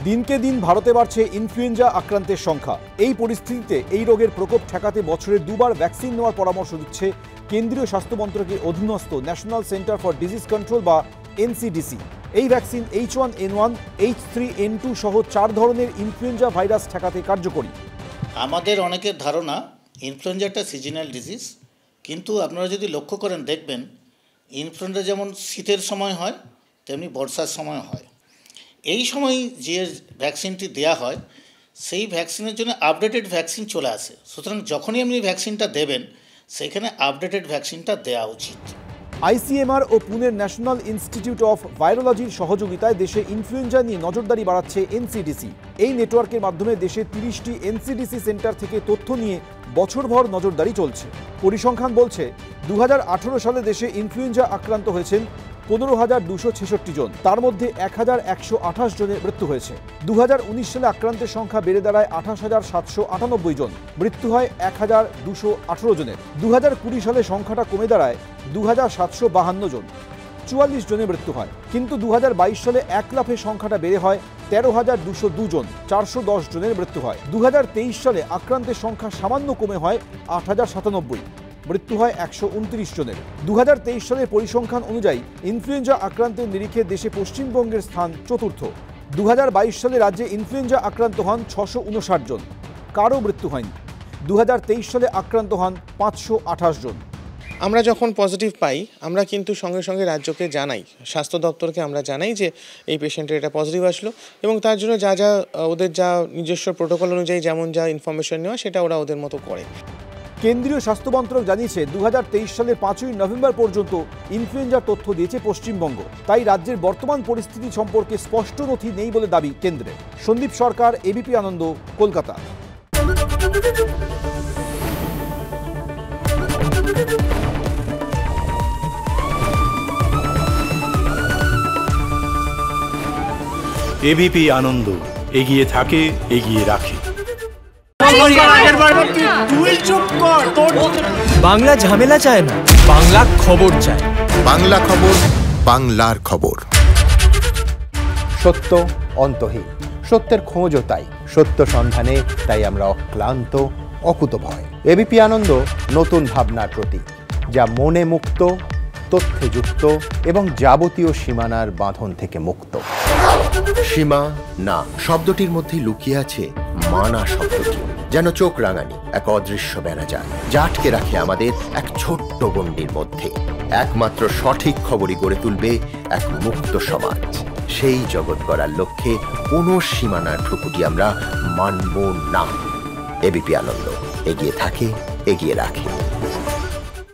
দিনকে দিন ভারতে বাড়ছে ইনফ্লুয়েঞ্জা আক্রান্তের সংখ্যা। এই পরিস্থিতিতে এই রোগের প্রকোপ ঠেকাতে বছরে দুবার ভ্যাকসিন নেওয়ার পরামর্শ দিচ্ছে কেন্দ্রীয় স্বাস্থ্য মন্ত্রকের অধীনস্থ national centre for disease control বা এনসিডিসি। এই ভ্যাকসিন H1N1, H3N2 সহ 4 ধরনের ইনফ্লুয়েঞ্জা ভাইরাস ঠেকাতে কার্যকরী। আমাদের অনেকের ধারণা ইনফ্লুয়েঞ্জাটা সিজনাল ডিজিজ, কিন্তু আপনারা যদি লক্ষ্য করেন দেখবেন ইনফ্লুয়েঞ্জা যেমন শীতের সময় হয় তেমনি বর্ষার সময় হয়। এই সময় যে ভ্যাকসিনটি দেয়া হয় সেই ভ্যাকসিনের জন্য আপডেটেড ভ্যাকসিন চলে আসে, সুতরাং যখনই আপনি ভ্যাকসিনটা দেবেন সেখানে আপডেটেড ভ্যাকসিনটা দেওয়া উচিত। ICMR ও পুনের ন্যাশনাল ইনস্টিটিউট অফ ভাইরোলজির সহযোগিতায় দেশে ইনফ্লুয়েঞ্জা নিয়ে নজরদারি বাড়াচ্ছে এনসিডিসি। এই নেটওয়ার্কের মাধ্যমে দেশে 30টি এনসিডিসি সেন্টার থেকে তথ্য নিয়ে বছরভর নজরদারি চলছে। পরিসংখ্যান বলছে 2018 সালে দেশে ইনফ্লুয়েঞ্জা আক্রান্ত হয়েছেন 15,266 জন, তার মধ্যে 1,128 জনের মৃত্যু হয়েছে। 2019 সালে আক্রান্তের সংখ্যা বেড়ে দাঁড়ায় 28,798 জন, মৃত্যু হয় 1,218 জনের। 2020 সালে সংখ্যাটা কমে দাঁড়ায় 2,752 জন, 44 জনের মৃত্যু হয়। কিন্তু 2022 সালে 1 লাফে সংখ্যাটা বেড়ে হয় 13,202 জন, 410 জনের মৃত্যু হয়। 2023 সালে আক্রান্তের সংখ্যা সামান্য কমে হয় 8,097, মৃত্যু হয় 129 জনের। 2023 সালের পরিসংখ্যান অনুযায়ী ইনফ্লুয়েঞ্জা আক্রান্তের নিরিখে দেশে পশ্চিমবঙ্গের স্থান চতুর্থ। 2022 সালে রাজ্যে ইনফ্লুয়েঞ্জা আক্রান্ত হন 659 জন, কারও মৃত্যু হয়নি। 2023 সালে আক্রান্ত হন 528 জন। আমরা যখন পজিটিভ পাই আমরা কিন্তু সঙ্গে সঙ্গে রাজ্যকে জানাই, স্বাস্থ্য দপ্তরকে আমরা জানাই যে এই পেশেন্টের এটা পজিটিভ আসলো, এবং তার জন্য যা যা ওদের যা নিজস্ব প্রোটোকল অনুযায়ী যেমন যা ইনফরমেশন নেওয়া সেটা ওরা ওদের মতো করে। কেন্দ্রীয় স্বাস্থ্য মন্ত্রক জানিয়েছে 2023 সালের 5ই নভেম্বর পর্যন্ত ইনফ্লুয়েঞ্জার তথ্য দিয়েছে পশ্চিমবঙ্গ। তাই রাজ্যের বর্তমান পরিস্থিতি সম্পর্কে স্পষ্ট নথি নেই বলে দাবি কেন্দ্রের। সন্দীপ সরকার, এবিপি আনন্দ, কলকাতা। এবিপি আনন্দ, এগিয়ে থাকে, এগিয়ে রাখে। বাংলা ঝামেলা চায় না, বাংলা খবর চায়। বাংলা খবর, বাংলার খবর। সত্য অন্তহীন, সত্যের খোঁজও তাই, সত্য সন্ধানে তাই আমরা অক্লান্ত, অকুতভয়। এবিপি আনন্দ নতুন ভাবনার প্রতীক, যা মনে মুক্ত, তথ্যে যুক্ত এবং যাবতীয় সীমানার বাঁধন থেকে মুক্ত। সীমা না শব্দটির মধ্যে লুকিয়ে আছে মানা শব্দটি, যেন চোখ রাঙানি এক অদৃশ্য বেড়াজাল, যা আটকে রাখে আমাদের এক ছোট্ট গণ্ডির মধ্যে। একমাত্র সঠিক খবরই গড়ে তুলবে এক মুক্ত সমাজ। সেই জগৎ গড়ার লক্ষ্যে কোনো সীমানার ঠুকুটি আমরা মানব না। এবিপি আনন্দ, এগিয়ে থাকে, এগিয়ে রাখে।